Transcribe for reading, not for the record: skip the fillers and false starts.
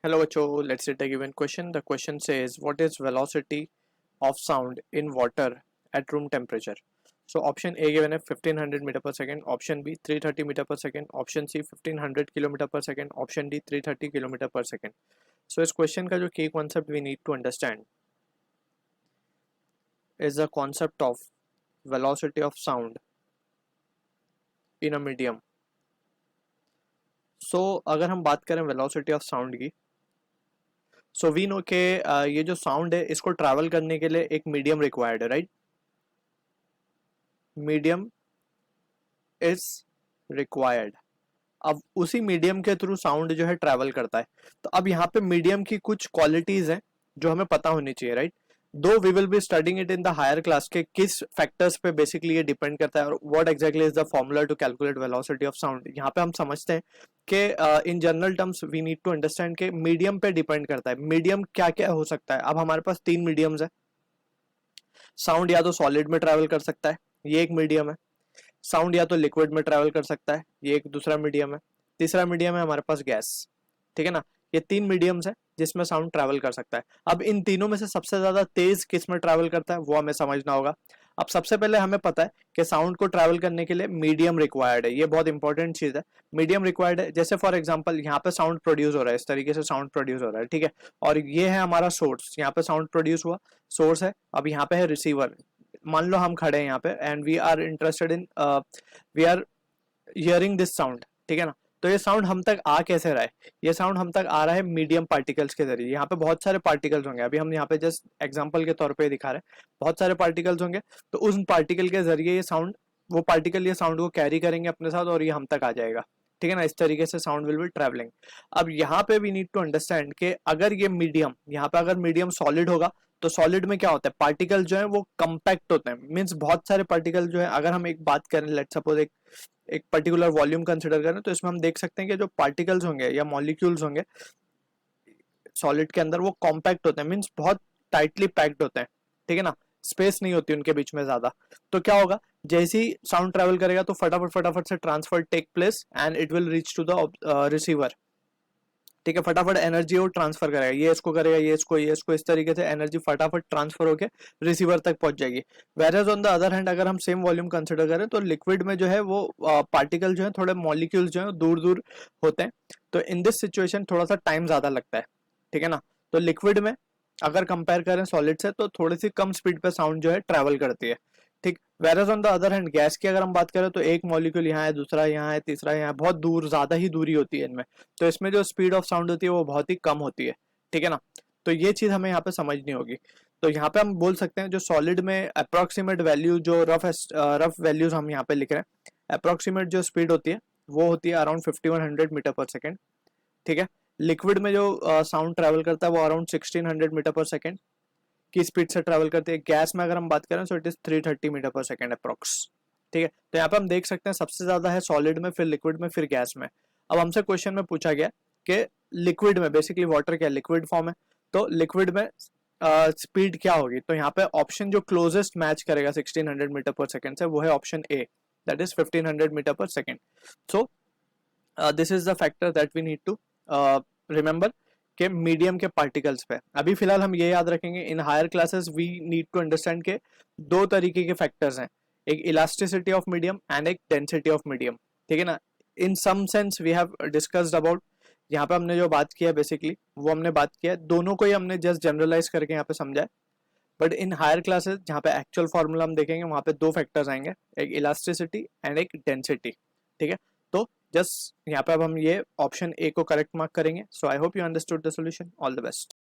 Hello बच्चों, let's take a given question. The question says, what is velocity of sound in water at room temperature? So option A given है 1500 meter per second, option B 330 meter per second, option C 1500 kilometer per second, option D 330 kilometer per second. So इस question का जो key concept we need to understand is the concept of velocity of sound in a medium. So अगर हम बात करें velocity of sound की, so we know के ये जो साउंड है इसको ट्रैवल करने के लिए एक मीडियम रिक्वायर्ड है, राइट? Medium is required. अब उसी मीडियम के थ्रू साउंड जो है ट्रैवल करता है। तो अब यहाँ पे मीडियम की कुछ क्वालिटीज हैं जो हमें पता होनी चाहिए, राइट? दो we will be studying it in the higher class के किस फैक्टर्स पे बेसिकली ये डिपेंड करता है और what exactly is the formula to calculate velocity of sound. यहाँ पे हम समझते हैं कि in general terms we need to understand के मीडियम पे डिपेंड करता है। मीडियम क्या क्या हो सकता है? अब हमारे पास तीन मीडियम्स है। साउंड या तो सॉलिड में ट्रैवल कर सकता है, ये एक मीडियम है। साउंड या तो लिक्विड में ट्रैवल कर सकता है, ये एक दूसरा मीडियम है। तीसरा मीडियम है हमारे पास गैस, ठीक है ना? ये तीन मीडियम्स है जिसमें साउंड ट्रैवल कर सकता है। अब इन तीनों में से सबसे ज्यादा तेज किस में ट्रैवल करता है वो हमें समझना होगा। अब सबसे पहले हमें पता है कि साउंड को ट्रैवल करने के लिए मीडियम रिक्वायर्ड है, ये बहुत इंपॉर्टेंट चीज है। मीडियम रिक्वायर्ड है, जैसे फॉर एग्जांपल यहाँ पे साउंड प्रोड्यूस हो रहा है, इस तरीके से साउंड प्रोड्यूस हो रहा है, ठीक है? और ये है हमारा सोर्स, यहाँ पे साउंड प्रोड्यूस हुआ, सोर्स है। अब यहाँ पे है रिसीवर। मान लो हम खड़े हैं यहाँ पे and we are interested in we are hearing this sound, ठीक है ना? तो ये साउंड हम तक आ कैसे रहा है? ये साउंड हम तक आ रहा है मीडियम पार्टिकल्स के जरिए। यहाँ पे बहुत सारे पार्टिकल्स होंगे, अभी हम यहाँ पे जस्ट एग्जांपल के तौर पे दिखा रहे हैं, बहुत सारे पार्टिकल्स होंगे। तो उस पार्टिकल के जरिए ये साउंड, वो पार्टिकल ये साउंड को कैरी करेंगे अपने साथ और ये हम तक आ जाएगा, ठीक है ना? इस तरीके से साउंड विल बी ट्रेवलिंग। अब यहाँ पे वी नीड टू अंडरस्टैंड कि अगर ये मीडियम, यहाँ पे अगर मीडियम सॉलिड होगा तो सॉलिड में क्या होता है? पार्टिकल जो है वो कंपैक्ट होते हैं, मीन्स बहुत सारे पार्टिकल जो है, अगर हम एक बात करें, लेट सपोज एक पर्टिकुलर वॉल्यूम कंसिडर करें, तो इसमें हम देख सकते हैं कि जो पार्टिकल्स होंगे या मॉलिक्यूल्स होंगे सॉलिड के अंदर वो कॉम्पैक्ट होते हैं, मीन्स बहुत टाइटली पैक्ड होते हैं, ठीक है ना? स्पेस नहीं होती उनके बीच में ज्यादा। तो क्या होगा, जैसे ही साउंड ट्रेवल करेगा तो फटाफट फटाफट से transfer take place and it will reach to the receiver, ठीक है? फटाफट एनर्जी वो ट्रांसफर करेगा, ये इसको करेगा, ये इसको, इस तरीके से एनर्जी फटाफट ट्रांसफर होकर रिसीवर तक पहुंच जाएगी। Whereas on the other hand अगर हम सेम वॉल्यूम कंसिडर करें तो लिक्विड में जो है वो पार्टिकल जो है, थोड़े मॉलिक्यूल्स जो है दूर दूर होते हैं। तो इन दिस सिचुएशन थोड़ा सा टाइम ज्यादा लगता है, ठीक है ना? तो लिक्विड में अगर कंपेयर करें सॉलिड से तो थोड़ी सी कम स्पीड पे साउंड जो है ट्रेवल करती है, ठीक? Whereas on the other hand gas की अगर हम बात करें तो एक मॉलिक्यूल यहाँ है, दूसरा यहाँ है, तीसरा यहाँ है, बहुत दूर, ज्यादा ही दूरी होती है इनमें। तो इसमें जो स्पीड ऑफ साउंड होती है वो बहुत ही कम होती है, ठीक है ना? तो ये चीज हमें यहाँ पे समझनी होगी। तो यहाँ पे हम बोल सकते हैं जो सॉलिड में अप्रोक्सीमेट वैल्यू, जो रफ वैल्यूज हम यहाँ पे लिख रहे हैं, अप्रोक्सीमेट जो स्पीड होती है वो होती है अराउंड 5100 मीटर पर सेकेंड, ठीक है? लिक्विड में जो साउंड ट्रेवल करता है वो अराउंड 1600 मीटर पर सेकेंड की स्पीड से ट्रेवल करती है। गैस में अगर हम बात करें तो it is 330 metre per second approx, ठीक है? तो यहाँ पे हम देख सकते हैं सबसे ज्यादा है सॉलिड में, फिर लिक्विड में, फिर गैस में। अब हमसे क्वेश्चन में पूछा गया कि लिक्विड में, बेसिकली वाटर क्या लिक्विड फॉर्म है, तो लिक्विड में स्पीड क्या होगी? तो यहाँ पे ऑप्शन जो क्लोजेस्ट मैच करेगा 1600 मीटर पर सेकेंड से वो है option A, that is 1500 metre per second. So this is the factor that we need to remember के मीडियम के पार्टिकल्स पे। अभी फिलहाल हम ये याद रखेंगे, in higher classes we need to understand के दो तरीके के फैक्टर्स हैं, एक इलास्टिसिटी ऑफ मीडियम एंड एक डेंसिटी ऑफ मीडियम, ठीक है ना? In some sense we have discussed about, यहाँ पे हमने जो बात किया बेसिकली वो हमने बात किया, दोनों को ही हमने जस्ट जनरलाइज करके यहाँ पे समझा है। बट इन हायर क्लासेस जहाँ पे एक्चुअल फॉर्मूला हम देखेंगे वहां पे दो फैक्टर्स आएंगे, एक इलास्टिसिटी एंड एक डेंसिटी, ठीक है? तो जस्ट यहाँ पे अब हम ये ऑप्शन ए को करेक्ट मार्क करेंगे। So I hope you understood the solution. All the best.